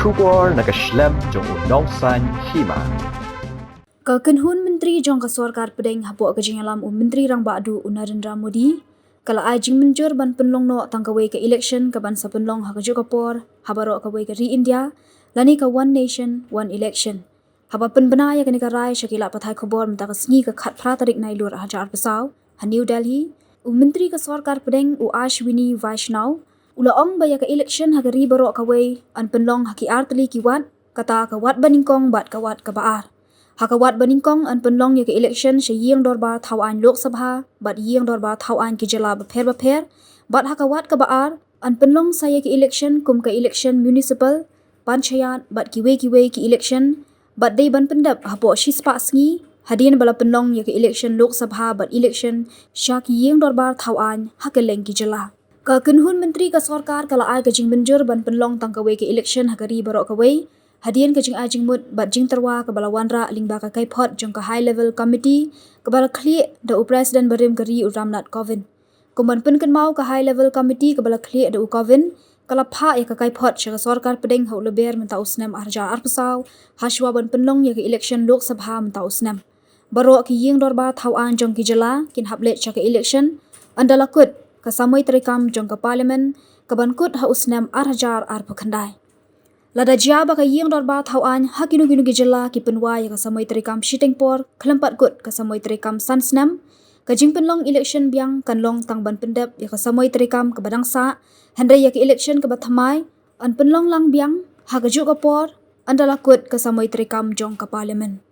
Shubor nakaslem jong unongsan Hima. Ka Kynhun Myntri jong ka Sorkar Pdeng hapo ka jingalam Myntri rang ba'du Narendra Modi kala ajing Mynjur ban Pynlong no tang Kawei ka election ka ban sa Pynlong ha Kajuh ka por ha Baroh Kawei ka India lani ka one nation one election haba penbena ya kani ka rai shakila pathai khobor mta ka sngi ka khat phra tarik nai lur hajar pesaw ha New Delhi Myntri ka Sorkar Pdeng Ashwini Vaishnaw ula ong ba ya ka election ha ri Baroh Kawei an Pynlong ha ki artli ki wat kata ka wat baningkong bat ka wat ka baar Hakawat baningkong an Pynlong ya ke election se yeng dorba thawan Lok Sabha bat yeng dorba thawan ki jala bapher bat hakawat ka baar an Pynlong saya ke election kum ka election municipal panchayat bat kiwe ki election bat dei ban pendap hapo shispa sngi hadin bala Pynlong ya ke election Lok Sabha bat election syak yeng dorba thawan hakeleng ki jala ka Kynhun Myntri ka Sorkar kala ai ka jing Mynjur ban Pynlong tang Kawei ke election hakari Baroh Kawei hadian ke jing ajing mut bat jing terwa ke bala wanra lingba ka kai pot jong ka high level committee ke bala khli da president barim kari Ramnath Kovind kumban pun kan mau ka high level committee ke bala khli da Kovind kala pha ya ka kai pot sha Sorkar Pdeng ho leber menta usnem arja arpasaw hashwa ban Pynlong ya ke election Lok Sabha menta usnem Baroh ki yeng dorba thawan jong ki jala kin haplet sha ke election andala kut ka samoi trikam jong ka parliament ka ban kut ha usnem arhajar arpakhandai Lada jaba ka yeng dorba thawan hakinu ki jala ki penwa ya ka samoi trikam shitting por khalampat gut ka samoi trikam sansnam ka jing Pynlong election biang kan long tang ban pendap ya ka samoi trikam ka badangsa handai ya ka election ka bathamai an Pynlong lang biang ha Kajuh ka por andala kut ka samoi trikam jong ka parliament